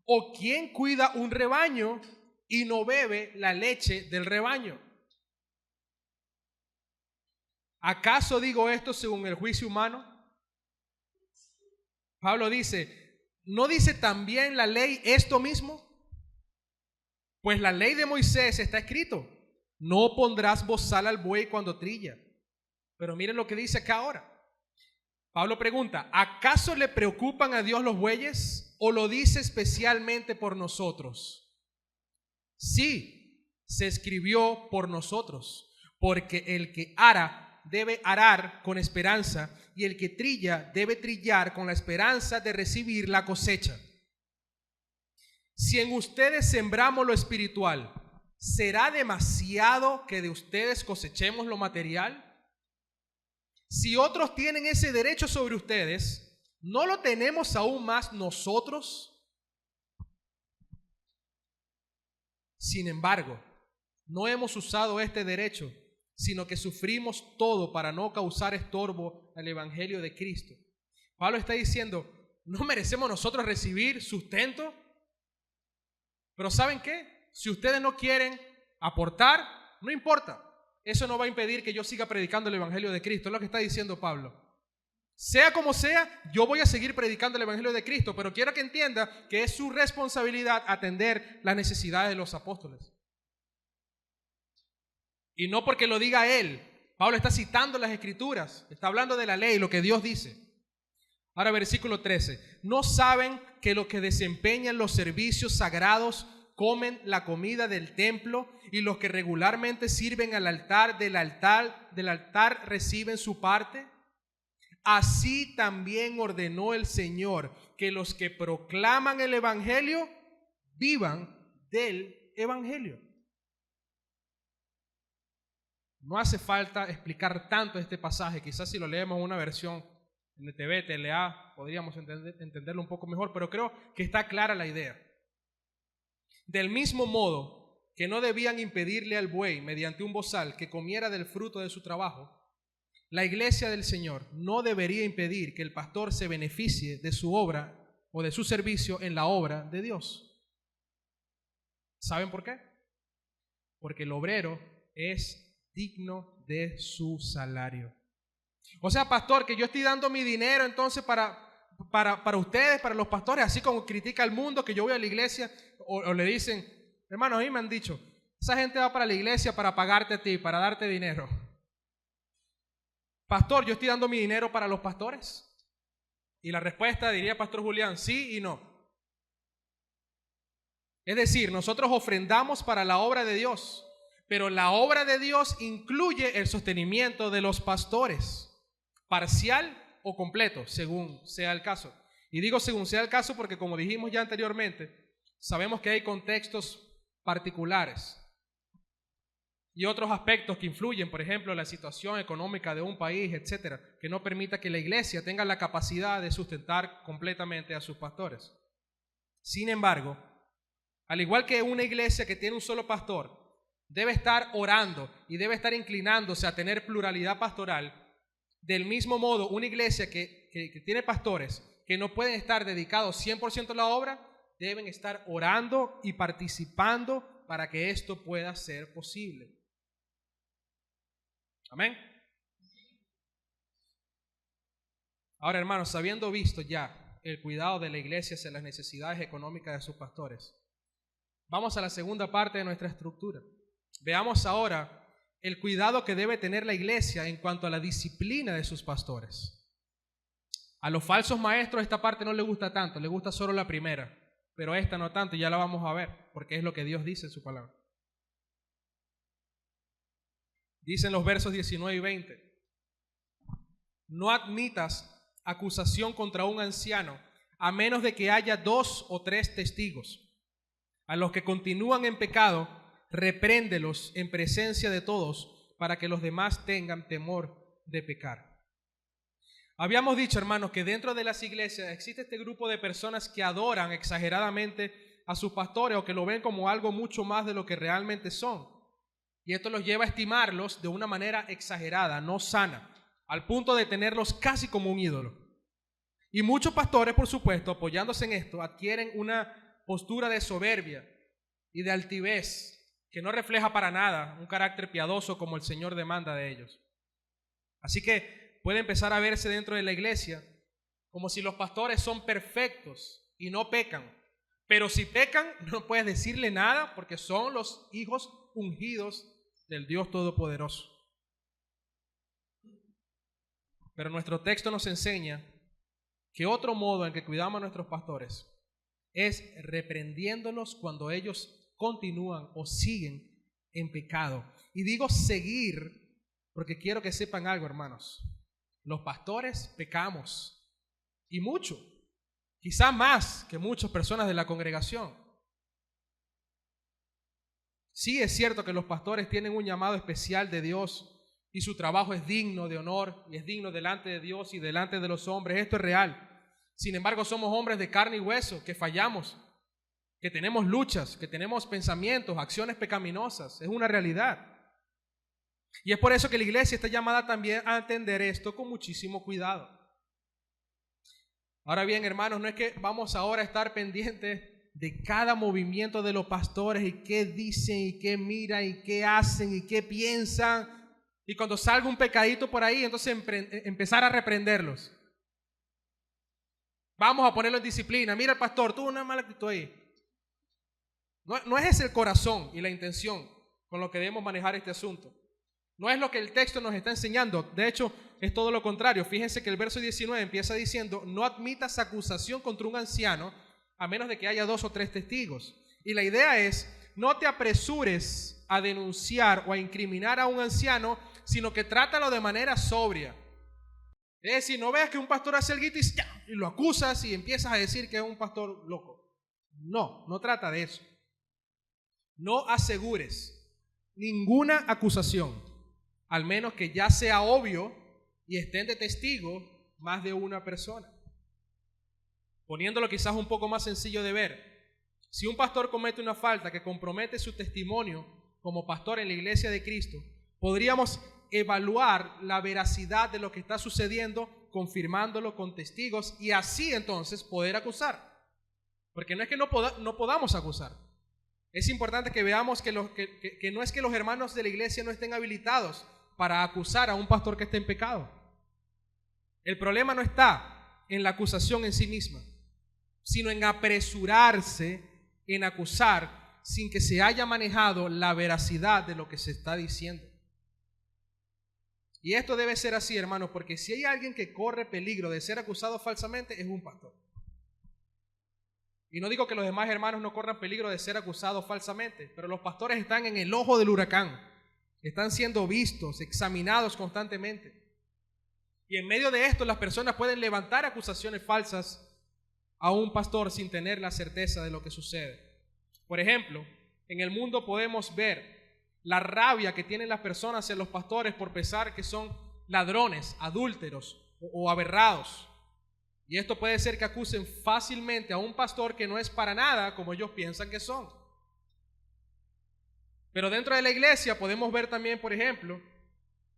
¿O quién cuida un rebaño y no bebe la leche del rebaño? ¿Acaso digo esto según el juicio humano? Pablo dice, ¿no dice también la ley esto mismo? Pues la ley de Moisés está escrito: no pondrás bozal al buey cuando trilla. Pero miren lo que dice acá ahora. Pablo pregunta, ¿acaso le preocupan a Dios los bueyes o lo dice especialmente por nosotros? Sí, se escribió por nosotros, porque el que ara debe arar con esperanza y el que trilla debe trillar con la esperanza de recibir la cosecha. Si en ustedes sembramos lo espiritual, ¿será demasiado que de ustedes cosechemos lo material? Si otros tienen ese derecho sobre ustedes, ¿no lo tenemos aún más nosotros? Sin embargo, no hemos usado este derecho, sino que sufrimos todo para no causar estorbo al evangelio de Cristo. Pablo está diciendo, ¿no merecemos nosotros recibir sustento? Pero ¿saben qué? Si ustedes no quieren aportar, no importa. Eso no va a impedir que yo siga predicando el evangelio de Cristo. Es lo que está diciendo Pablo. Sea como sea, yo voy a seguir predicando el evangelio de Cristo, pero quiero que entienda que es su responsabilidad atender las necesidades de los apóstoles. Y no porque lo diga él. Pablo está citando las escrituras, está hablando de la ley, lo que Dios dice. Ahora versículo 13. ¿No saben que los que desempeñan los servicios sagrados comen la comida del templo y los que regularmente sirven al altar del altar reciben su parte? Así también ordenó el Señor que los que proclaman el evangelio vivan del evangelio. No hace falta explicar tanto este pasaje. Quizás si lo leemos en una versión NTV, TLA, podríamos entenderlo un poco mejor, pero creo que está clara la idea. Del mismo modo que no debían impedirle al buey mediante un bozal que comiera del fruto de su trabajo, la iglesia del Señor no debería impedir que el pastor se beneficie de su obra o de su servicio en la obra de Dios. ¿Saben por qué? Porque el obrero es digno de su salario. O sea, pastor, que yo estoy dando mi dinero entonces para ustedes, para los pastores, así como critica al mundo que yo voy a la iglesia, o le dicen, hermano, a mí me han dicho, esa gente va para la iglesia para pagarte a ti, para darte dinero. Pastor, yo estoy dando mi dinero para los pastores. Y la respuesta, diría Pastor Julián, sí y no. Es decir, nosotros ofrendamos para la obra de Dios, pero la obra de Dios incluye el sostenimiento de los pastores, parcial o completo, según sea el caso. Y digo según sea el caso porque, como dijimos ya anteriormente, sabemos que hay contextos particulares y otros aspectos que influyen, por ejemplo, la situación económica de un país, etcétera, que no permita que la iglesia tenga la capacidad de sustentar completamente a sus pastores. Sin embargo, al igual que una iglesia que tiene un solo pastor debe estar orando y debe estar inclinándose a tener pluralidad pastoral, del mismo modo, una iglesia que tiene pastores que no pueden estar dedicados 100% a la obra, deben estar orando y participando para que esto pueda ser posible. Amén. Ahora, hermanos, habiendo visto ya el cuidado de la iglesia hacia las necesidades económicas de sus pastores, vamos a la segunda parte de nuestra estructura. veamos ahora el cuidado que debe tener la iglesia en cuanto a la disciplina de sus pastores. A los falsos maestros esta parte no le gusta tanto, le gusta solo la primera, pero esta no tanto, y ya la vamos a ver, porque es lo que Dios dice en su palabra. Dicen los versos 19 y 20: no admitas acusación contra un anciano a menos de que haya 2 o 3 testigos. A los que continúan en pecado, repréndelos en presencia de todos para que los demás tengan temor de pecar. Habíamos dicho, hermanos, que dentro de las iglesias existe este grupo de personas que adoran exageradamente a sus pastores o que lo ven como algo mucho más de lo que realmente son. Y esto los lleva a estimarlos de una manera exagerada, no sana, al punto de tenerlos casi como un ídolo. Y muchos pastores, por supuesto, apoyándose en esto, adquieren una postura de soberbia y de altivez que no refleja para nada un carácter piadoso como el Señor demanda de ellos. Así que puede empezar a verse dentro de la iglesia como si los pastores son perfectos y no pecan. Pero si pecan, no puedes decirle nada porque son los hijos ungidos del Dios Todopoderoso. Pero nuestro texto nos enseña que otro modo en que cuidamos a nuestros pastores es reprendiéndolos cuando ellos continúan o siguen en pecado. Y digo seguir porque quiero que sepan algo, hermanos. Los pastores pecamos, y mucho, quizá más que muchas personas de la congregación. Sí es cierto que los pastores tienen un llamado especial de Dios y su trabajo es digno de honor y es digno delante de Dios y delante de los hombres. Esto es real. Sin embargo, somos hombres de carne y hueso que fallamos, que tenemos luchas, que tenemos pensamientos, acciones pecaminosas. Es una realidad. Y es por eso que la iglesia está llamada también a entender esto con muchísimo cuidado. Ahora bien, hermanos, no es que vamos ahora a estar pendientes de cada movimiento de los pastores y qué dicen y qué miran y qué hacen y qué piensan. Y cuando salga un pecadito por ahí, entonces empezar a reprenderlos. Vamos a ponerlo en disciplina. Mira, el pastor, tuvo una mala actitud ahí. No es ese el corazón y la intención con lo que debemos manejar este asunto. No es lo que el texto nos está enseñando. De hecho, es todo lo contrario. Fíjense que el verso 19 empieza diciendo: no admitas acusación contra un anciano a menos de que haya 2 o 3 testigos. Y la idea es: no te apresures a denunciar o a incriminar a un anciano, sino que trátalo de manera sobria. Es decir, no veas que un pastor hace algo y lo acusas y empiezas a decir que es un pastor loco. No trata de eso. No asegures ninguna acusación, al menos que ya sea obvio y estén de testigo más de una persona. Poniéndolo quizás un poco más sencillo de ver, si un pastor comete una falta que compromete su testimonio como pastor en la iglesia de Cristo, podríamos evaluar la veracidad de lo que está sucediendo, confirmándolo con testigos y así entonces poder acusar. Porque no es que no podamos acusar. Es importante que veamos que no es que los hermanos de la iglesia no estén habilitados para acusar a un pastor que esté en pecado. El problema no está en la acusación en sí misma, sino en apresurarse en acusar sin que se haya manejado la veracidad de lo que se está diciendo. Y esto debe ser así, hermanos, porque si hay alguien que corre peligro de ser acusado falsamente, es un pastor. Y no digo que los demás hermanos no corran peligro de ser acusados falsamente, pero los pastores están en el ojo del huracán, están siendo vistos, examinados constantemente. Y en medio de esto las personas pueden levantar acusaciones falsas a un pastor sin tener la certeza de lo que sucede. Por ejemplo, en el mundo podemos ver la rabia que tienen las personas hacia los pastores por pensar que son ladrones, adúlteros o aberrados. Y esto puede ser que acusen fácilmente a un pastor que no es para nada como ellos piensan que son. Pero dentro de la iglesia podemos ver también, por ejemplo,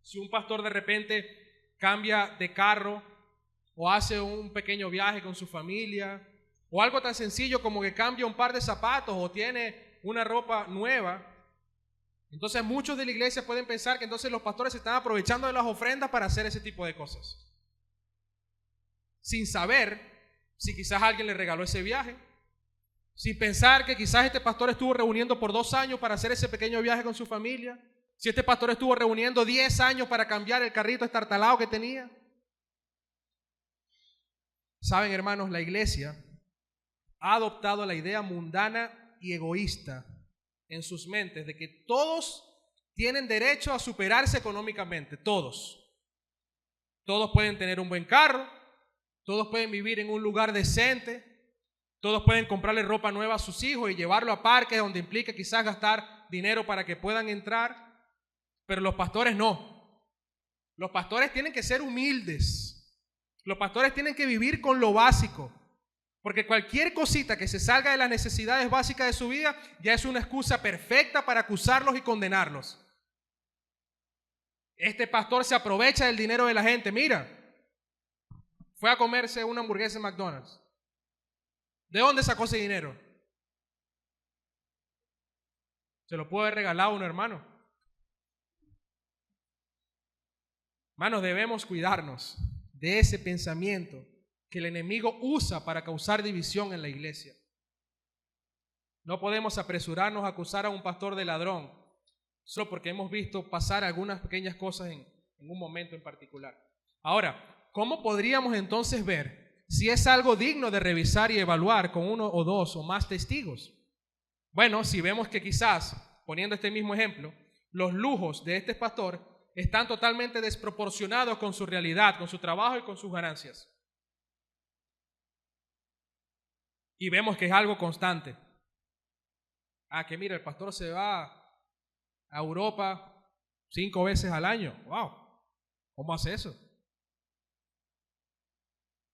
si un pastor de repente cambia de carro o hace un pequeño viaje con su familia, o algo tan sencillo como que cambia un par de zapatos o tiene una ropa nueva. Entonces muchos de la iglesia pueden pensar que entonces los pastores están aprovechando de las ofrendas para hacer ese tipo de cosas, sin saber si quizás alguien le regaló ese viaje, sin pensar que quizás este pastor estuvo reuniendo por 2 años para hacer ese pequeño viaje con su familia, si este pastor estuvo reuniendo 10 años para cambiar el carrito estartalado que tenía. Saben, hermanos, la iglesia ha adoptado la idea mundana y egoísta en sus mentes de que todos tienen derecho a superarse económicamente, todos. Todos pueden tener un buen carro, todos pueden vivir en un lugar decente, todos pueden comprarle ropa nueva a sus hijos y llevarlo a parques donde implique quizás gastar dinero para que puedan entrar, pero los pastores no. Los pastores tienen que ser humildes, los pastores tienen que vivir con lo básico, porque cualquier cosita que se salga de las necesidades básicas de su vida ya es una excusa perfecta para acusarlos y condenarlos. Este pastor se aprovecha del dinero de la gente. Mira, fue a comerse una hamburguesa en McDonald's. ¿De dónde sacó ese dinero? Se lo pudo haber regalado a un hermano. Hermanos, debemos cuidarnos de ese pensamiento que el enemigo usa para causar división en la iglesia. No podemos apresurarnos a acusar a un pastor de ladrón solo porque hemos visto pasar algunas pequeñas cosas en un momento en particular. Ahora, ¿cómo podríamos entonces ver si es algo digno de revisar y evaluar con 1 o 2 o más testigos? Bueno, si vemos que quizás, poniendo este mismo ejemplo, los lujos de este pastor están totalmente desproporcionados con su realidad, con su trabajo y con sus ganancias. Y vemos que es algo constante. Que mira, el pastor se va a Europa 5 veces al año. ¡Wow! ¿Cómo hace eso?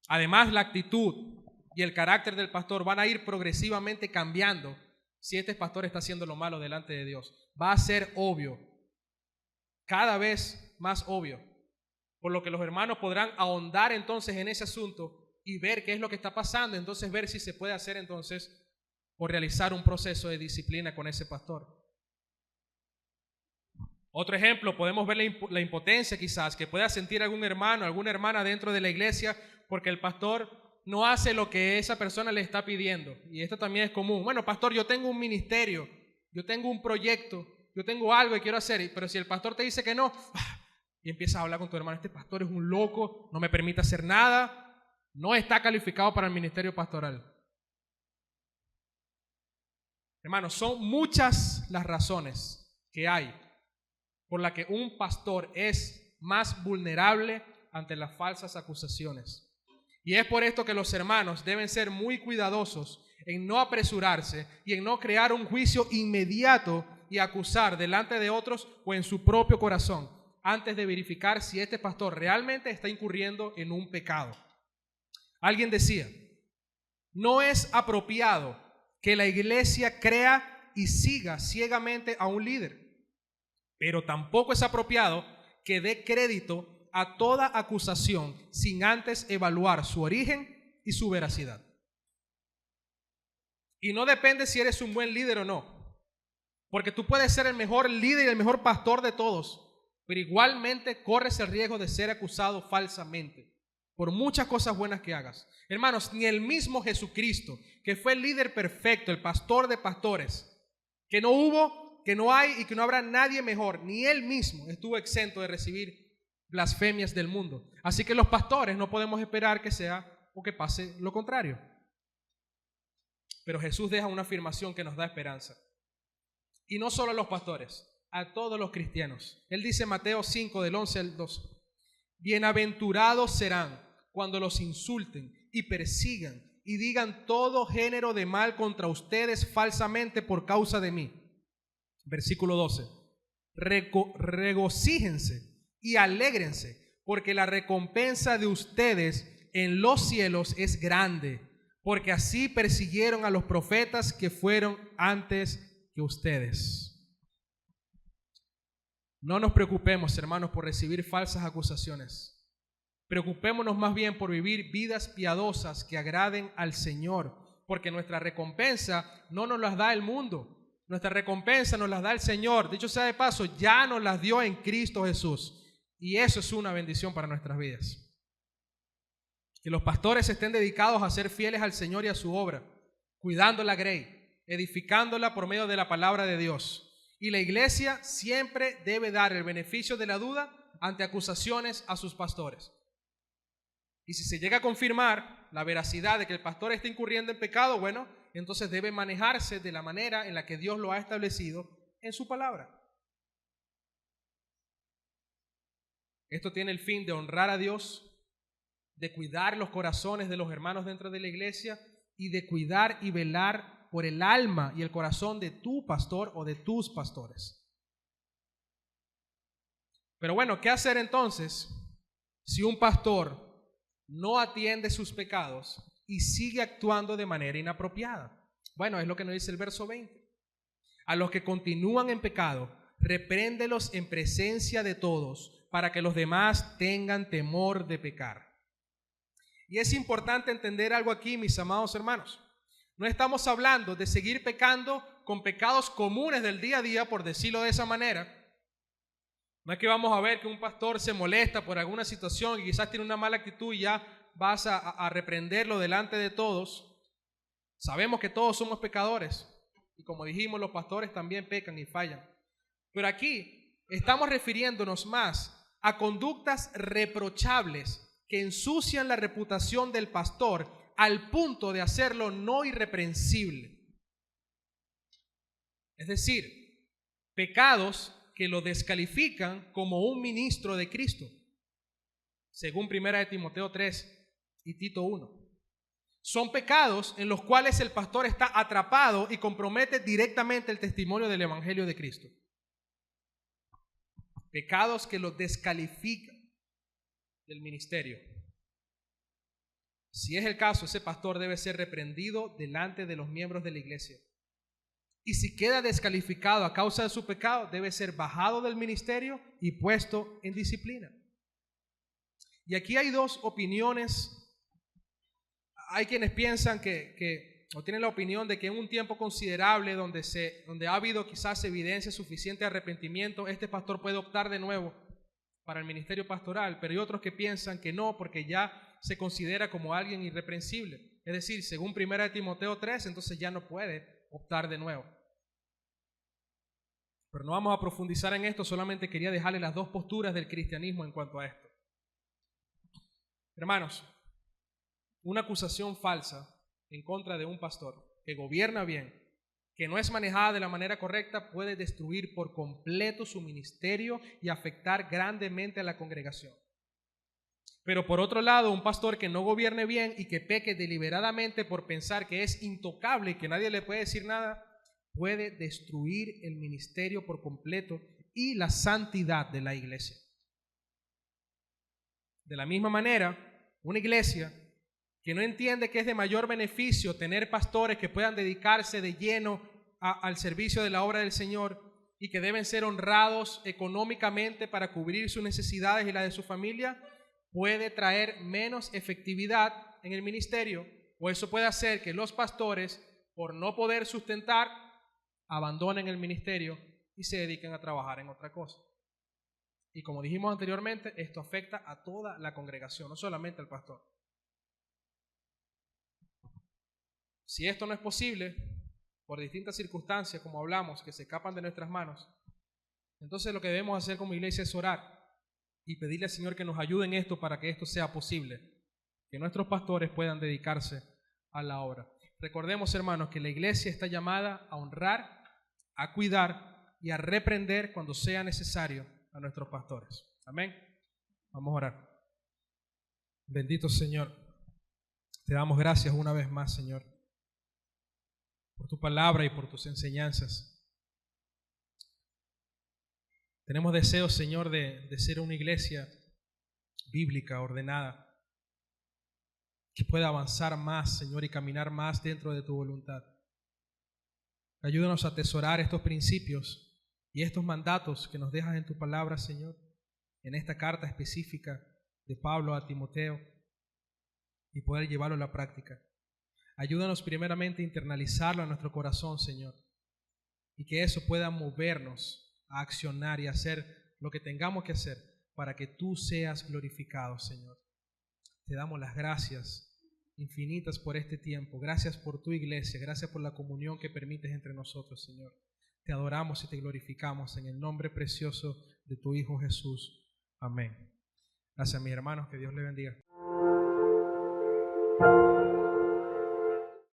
Además, la actitud y el carácter del pastor van a ir progresivamente cambiando si este pastor está haciendo lo malo delante de Dios. Va a ser obvio, cada vez más obvio, por lo que los hermanos podrán ahondar entonces en ese asunto y ver qué es lo que está pasando, entonces ver si se puede hacer entonces o realizar un proceso de disciplina con ese pastor. Otro ejemplo, podemos ver la impotencia quizás que pueda sentir algún hermano, alguna hermana dentro de la iglesia porque el pastor no hace lo que esa persona le está pidiendo. Y esto también es común. Bueno, pastor, yo tengo un ministerio, yo tengo un proyecto, yo tengo algo que quiero hacer, pero si el pastor te dice que no, y empiezas a hablar con tu hermano, este pastor es un loco, no me permite hacer nada, no está calificado para el ministerio pastoral. Hermanos, son muchas las razones que hay por la que un pastor es más vulnerable ante las falsas acusaciones. Y es por esto que los hermanos deben ser muy cuidadosos en no apresurarse y en no crear un juicio inmediato y acusar delante de otros o en su propio corazón antes de verificar si este pastor realmente está incurriendo en un pecado. Alguien decía, no es apropiado que la iglesia crea y siga ciegamente a un líder, pero tampoco es apropiado que dé crédito a toda acusación sin antes evaluar su origen y su veracidad. Y no depende si eres un buen líder o no, porque tú puedes ser el mejor líder y el mejor pastor de todos, pero igualmente corres el riesgo de ser acusado falsamente por muchas cosas buenas que hagas. Hermanos, ni el mismo Jesucristo, que fue el líder perfecto, el pastor de pastores, que no hubo, que no hay y que no habrá nadie mejor, ni él mismo estuvo exento de recibir blasfemias del mundo. Así que los pastores no podemos esperar que sea o que pase lo contrario. Pero Jesús deja una afirmación que nos da esperanza. Y no solo a los pastores, a todos los cristianos. Él dice en Mateo 5, del 11 al 12, bienaventurados serán cuando los insulten y persigan y digan todo género de mal contra ustedes falsamente por causa de mí. Versículo 12. Regocíjense y alégrense, porque la recompensa de ustedes en los cielos es grande, porque así persiguieron a los profetas que fueron antes que ustedes. No nos preocupemos, hermanos, por recibir falsas acusaciones. Preocupémonos más bien por vivir vidas piadosas que agraden al Señor, porque nuestra recompensa no nos las da el mundo. Nuestra recompensa nos las da el Señor. Dicho sea de paso, ya nos las dio en Cristo Jesús. Y eso es una bendición para nuestras vidas. Que los pastores estén dedicados a ser fieles al Señor y a su obra. cuidando la grey, edificándola por medio de la palabra de Dios. Y la iglesia siempre debe dar el beneficio de la duda ante acusaciones a sus pastores. Y si se llega a confirmar la veracidad de que el pastor está incurriendo en pecado, bueno, entonces debe manejarse de la manera en la que Dios lo ha establecido en su palabra. Esto tiene el fin de honrar a Dios, de cuidar los corazones de los hermanos dentro de la iglesia y de cuidar y velar por el alma y el corazón de tu pastor o de tus pastores. Pero bueno, ¿qué hacer entonces si un pastor no atiende sus pecados y sigue actuando de manera inapropiada? Bueno, es lo que nos dice el verso 20. A los que continúan en pecado, repréndelos en presencia de todos, para que los demás tengan temor de pecar. Y es importante entender algo aquí, mis amados hermanos. No estamos hablando de seguir pecando con pecados comunes del día a día, por decirlo de esa manera. No es que vamos a ver que un pastor se molesta por alguna situación y quizás tiene una mala actitud y ya vas a reprenderlo delante de todos. Sabemos que todos somos pecadores y como dijimos, los pastores también pecan y fallan. Pero aquí estamos refiriéndonos más a conductas reprochables que ensucian la reputación del pastor al punto de hacerlo no irreprensible. Es decir, pecados que lo descalifican como un ministro de Cristo, según 1 Timoteo 3 y Tito 1. Son pecados en los cuales el pastor está atrapado y compromete directamente el testimonio del Evangelio de Cristo. Pecados que lo descalifican del ministerio. Si es el caso, ese pastor debe ser reprendido delante de los miembros de la iglesia. Y si queda descalificado a causa de su pecado, debe ser bajado del ministerio y puesto en disciplina. Y aquí hay dos opiniones. Hay quienes piensan o tienen la opinión de que en un tiempo considerable donde ha habido quizás evidencia suficiente de arrepentimiento, este pastor puede optar de nuevo para el ministerio pastoral, pero hay otros que piensan que no, porque ya se considera como alguien irreprensible. Es decir, según 1 Timoteo 3, entonces ya no puede optar de nuevo. Pero no vamos a profundizar en esto, solamente quería dejarle las dos posturas del cristianismo en cuanto a esto. Hermanos, una acusación falsa en contra de un pastor que gobierna bien, que no es manejada de la manera correcta, puede destruir por completo su ministerio y afectar grandemente a la congregación. Pero por otro lado, un pastor que no gobierne bien y que peque deliberadamente por pensar que es intocable y que nadie le puede decir nada, puede destruir el ministerio por completo y la santidad de la iglesia. De la misma manera, una iglesia que no entiende que es de mayor beneficio tener pastores que puedan dedicarse de lleno al servicio de la obra del Señor y que deben ser honrados económicamente para cubrir sus necesidades y las de su familia, puede traer menos efectividad en el ministerio, o eso puede hacer que los pastores, por no poder sustentar, abandonen el ministerio y se dediquen a trabajar en otra cosa. Y como dijimos anteriormente, esto afecta a toda la congregación, no solamente al pastor. Si esto no es posible, por distintas circunstancias, como hablamos, que se escapan de nuestras manos, entonces lo que debemos hacer como iglesia es orar y pedirle al Señor que nos ayude en esto para que esto sea posible, que nuestros pastores puedan dedicarse a la obra. Recordemos, hermanos, que la iglesia está llamada a honrar, a cuidar y a reprender cuando sea necesario a nuestros pastores. Amén. Vamos a orar. Bendito Señor, te damos gracias una vez más, Señor, por tu palabra y por tus enseñanzas. Tenemos deseos, Señor, de ser una iglesia bíblica, ordenada, que pueda avanzar más, Señor, y caminar más dentro de tu voluntad. Ayúdanos a atesorar estos principios y estos mandatos que nos dejas en tu palabra, Señor, en esta carta específica de Pablo a Timoteo, y poder llevarlo a la práctica. Ayúdanos primeramente a internalizarlo a nuestro corazón, Señor, y que eso pueda movernos a accionar y hacer lo que tengamos que hacer para que tú seas glorificado, Señor. Te damos las gracias infinitas por este tiempo. Gracias por tu iglesia, gracias por la comunión que permites entre nosotros, Señor. Te adoramos y te glorificamos en el nombre precioso de tu Hijo Jesús. Amén. Gracias, mis hermanos, que Dios les bendiga.